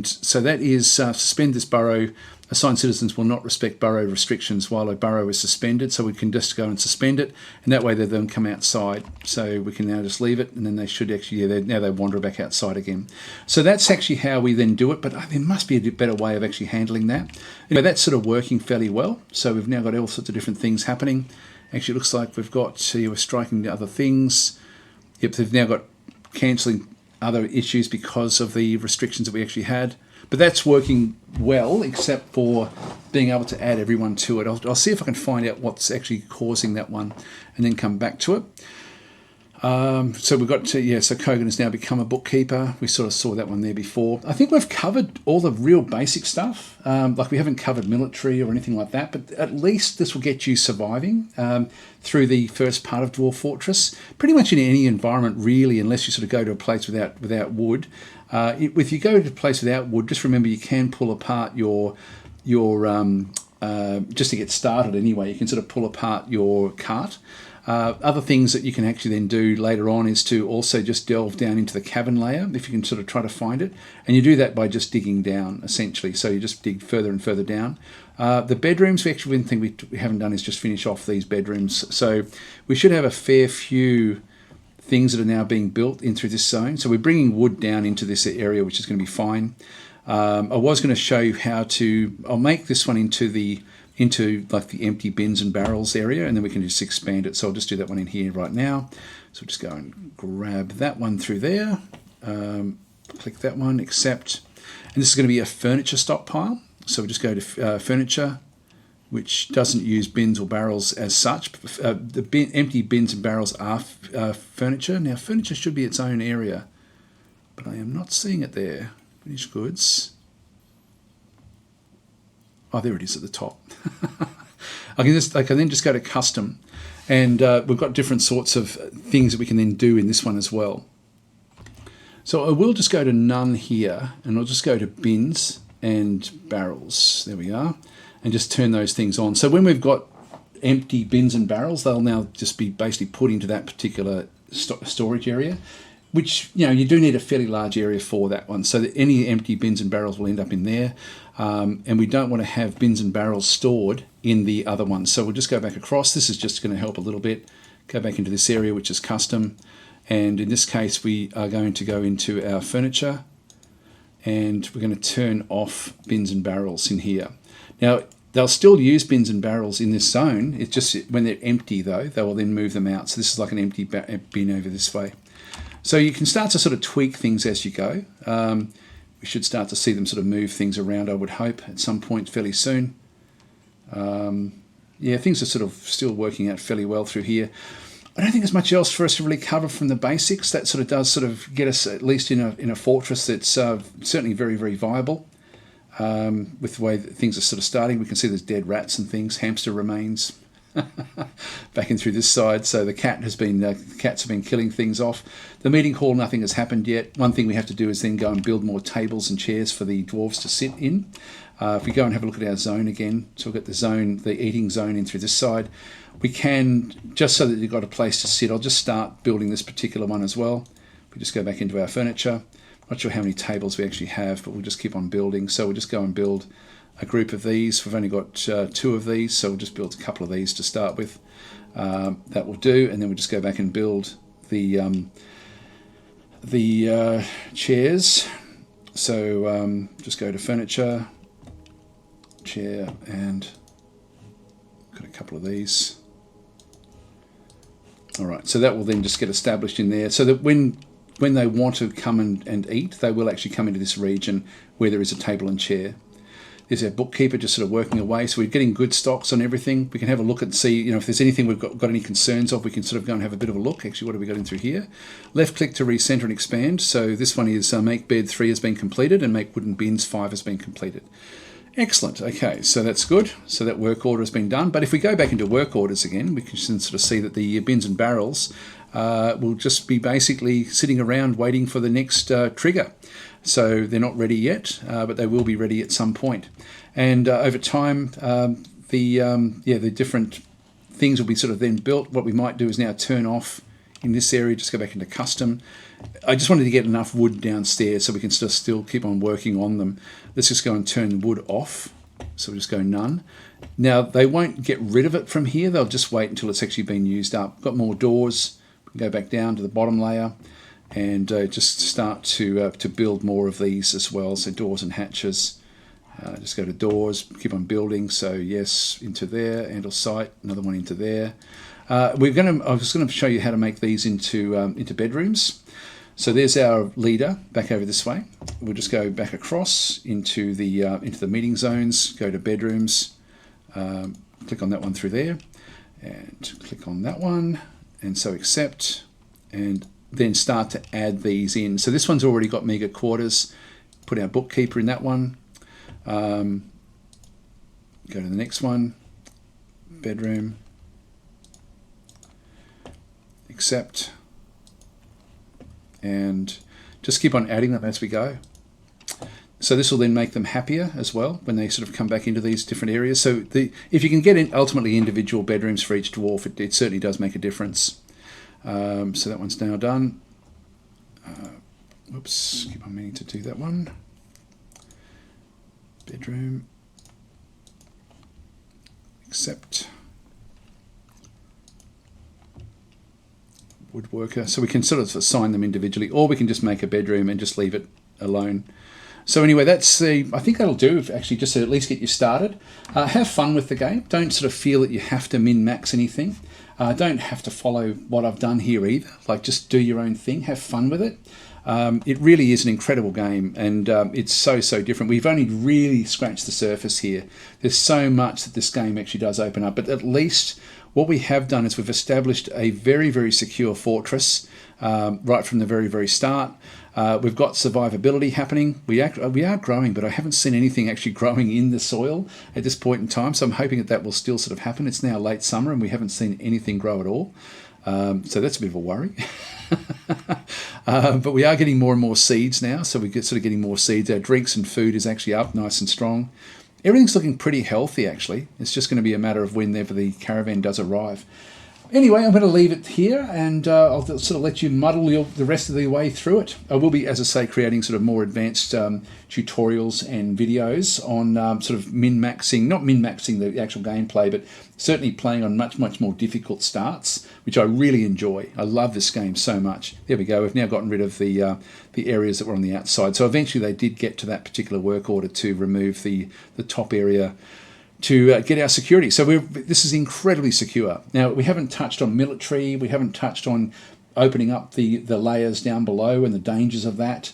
S1: so that is suspend this burrow. Assigned citizens will not respect burrow restrictions while a burrow is suspended. So we can just go and suspend it. And that way they then come outside. So we can now just leave it. And then they should actually, now they wander back outside again. So that's actually how we then do it. But there must be a better way of actually handling that. Anyway, that's sort of working fairly well. So we've now got all sorts of different things happening. Actually, it looks like we've got, we're striking the other things. Yep, they've now got cancelling other issues because of the restrictions that we actually had. But that's working well, except for being able to add everyone to it. I'll see if I can find out what's actually causing that one and then come back to it. So we've got to, so Kogan has now become a bookkeeper. We sort of saw that one there before. I think we've covered all the real basic stuff. Like we haven't covered military or anything like that, but at least this will get you surviving through the first part of Dwarf Fortress. Pretty much in any environment, really, unless you sort of go to a place without wood. If you go to a place without wood, just remember you can pull apart your just to get started anyway, you can sort of pull apart your cart. Other things that you can actually then do later on is to also just delve down into the cavern layer, if you can sort of try to find it. And you do that by just digging down, essentially. So you just dig further and further down. The bedrooms, actually, one thing we haven't done is just finish off these bedrooms. So we should have a fair few things that are now being built in through this zone. So we're bringing wood down into this area, which is going to be fine. I was going to show you how to, I'll make this one into like the empty bins and barrels area, and then we can just expand it. So I'll just do that one in here right now. So we'll just go and grab that one through there. Click that one, accept. And this is going to be a furniture stockpile. So we'll just go to furniture, which doesn't use bins or barrels as such. Empty bins and barrels are furniture. Now furniture should be its own area, but I am not seeing it there. Finished goods. Oh, there it is at the top. I can then just go to custom, and we've got different sorts of things that we can then do in this one as well. So I will just go to none here, and I'll just go to bins and barrels. There we are, and just turn those things on. So when we've got empty bins and barrels, they'll now just be basically put into that particular storage area, which, you do need a fairly large area for that one. So that any empty bins and barrels will end up in there. And we don't want to have bins and barrels stored in the other one. So we'll just go back across. This is just going to help a little bit. Go back into this area, which is custom. And in this case, we are going to go into our furniture. And we're going to turn off bins and barrels in here. Now, They'll still use bins and barrels in this zone. It's just when they're empty, though, they will then move them out. So this is like an empty bin over this way. So you can start to sort of tweak things as you go. We should start to see them sort of move things around, I would hope, at some point fairly soon. Yeah, things are sort of still working out fairly well through here. I don't think there's much else for us to really cover from the basics. That sort of does sort of get us at least in a fortress that's certainly very, very viable. With the way that things are sort of starting, we can see there's dead rats and things, hamster remains back in through this side. So the cats have been killing things off. The meeting hall, nothing has happened yet. One thing we have to do is then go and build more tables and chairs for the dwarves to sit in. If we go and have a look at our zone again, so we've got the eating zone in through this side. We can, just so that you've got a place to sit, I'll just start building this particular one as well. We just go back into our furniture. Not sure how many tables we actually have, but we'll just keep on building. So we'll just go and build a group of these. We've only got 2 of these, so we'll just build a couple of these to start with. That will do, and then we'll just go back and build the chairs. So just go to furniture, chair, and got a couple of these. All right, so that will then just get established in there, so that when they want to come and eat, they will actually come into this region where there is a table and chair. There's our bookkeeper just sort of working away, so we're getting good stocks on everything. We can have a look and see, if there's anything we've got any concerns of, we can sort of go and have a bit of a look. Actually, what have we got in through here? Left click to recenter and expand. So this one is make bed 3 has been completed and make wooden bins 5 has been completed. Excellent. Okay, so that's good. So that work order has been done. But if we go back into work orders again, we can sort of see that the bins and barrels will just be basically sitting around waiting for the next trigger. So they're not ready yet, but they will be ready at some point. And over time, the different things will be sort of then built. What we might do is now turn off in this area, just go back into custom. I just wanted to get enough wood downstairs so we can still keep on working on them. Let's just go and turn the wood off. So we'll just go none. Now, they won't get rid of it from here. They'll just wait until it's actually been used up. Got more doors. We can go back down to the bottom layer and just start to build more of these as well. So doors and hatches. Just go to doors, keep on building. So yes, into there, and site, another one into there. I was going to show you how to make these into bedrooms. So there's our leader back over this way. We'll just go back across into the meeting zones, go to bedrooms, click on that one through there, and click on that one, and so accept, and then start to add these in. So this one's already got mega quarters. Put our bookkeeper in that one. Go to the next one, bedroom, accept, and just keep on adding them as we go. So this will then make them happier as well when they sort of come back into these different areas. So if you can get in ultimately individual bedrooms for each dwarf, it certainly does make a difference. So that one's now done. Whoops, keep on meaning to do that one. Bedroom, accept, woodworker. So we can sort of assign them individually, or we can just make a bedroom and just leave it alone. So anyway, I think that'll do, actually, just to at least get you started. Have fun with the game. Don't sort of feel that you have to min-max anything. Don't have to follow what I've done here either. Like, just do your own thing. Have fun with it. It really is an incredible game, and it's so different. We've only really scratched the surface here. There's so much that this game actually does open up, but at least what we have done is we've established a very, very secure fortress right from the very, very start. We've got survivability happening. We are growing, but I haven't seen anything actually growing in the soil at this point in time, so I'm hoping that will still sort of happen. It's now late summer and we haven't seen anything grow at all. So that's a bit of a worry. But we are getting more and more seeds now, so we're sort of getting more seeds. Our drinks and food is actually up nice and strong. Everything's looking pretty healthy, actually. It's just going to be a matter of whenever the caravan does arrive. Anyway, I'm going to leave it here, and I'll sort of let you muddle the rest of the way through it. I will be, as I say, creating sort of more advanced tutorials and videos on sort of min-maxing, not min-maxing the actual gameplay, but certainly playing on much more difficult starts, which I really enjoy. I love this game so much. There we go. We've now gotten rid of the areas that were on the outside. So eventually they did get to that particular work order to remove the top area get our security. So this is incredibly secure. Now, we haven't touched on military. We haven't touched on opening up the layers down below and the dangers of that.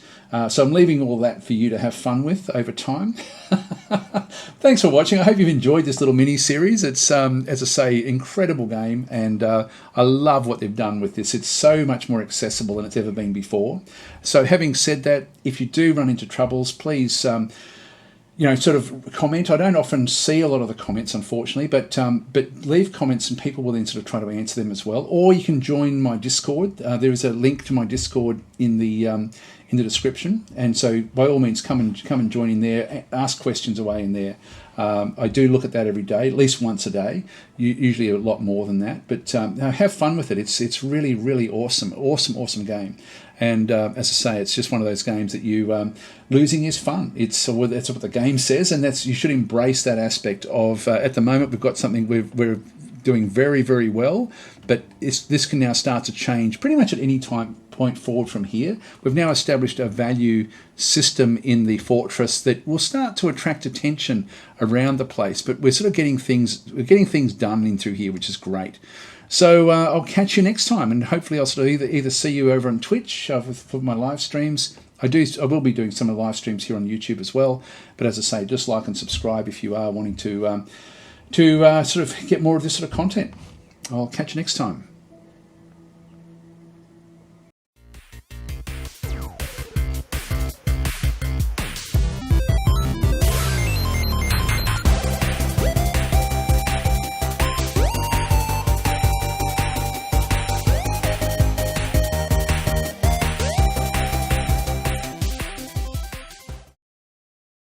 S1: So I'm leaving all that for you to have fun with over time. Thanks for watching. I hope you've enjoyed this little mini series. It's, as I say, incredible game, and I love what they've done with this. It's so much more accessible than it's ever been before. So having said that, if you do run into troubles, please sort of comment. I don't often see a lot of the comments, unfortunately, but leave comments and people will then sort of try to answer them as well. Or you can join my Discord. There is a link to my Discord in the description, and so by all means come and join in there. Ask questions away in there. I do look at that every day, at least once a day. Usually a lot more than that, but have fun with it. It's really, really awesome game. And as I say, it's just one of those games that you losing is fun. That's what the game says, and you should embrace that aspect of. At the moment, we've got something we're doing very, very well, but this can now start to change pretty much at any point forward from here. We've now established a value system in the fortress that will start to attract attention around the place. But we're sort of getting things done in through here, which is great. So I'll catch you next time, and hopefully I'll sort of either see you over on Twitch for my live streams. I will be doing some of the live streams here on YouTube as well. But as I say, just like and subscribe if you are wanting to sort of get more of this sort of content. I'll catch you next time.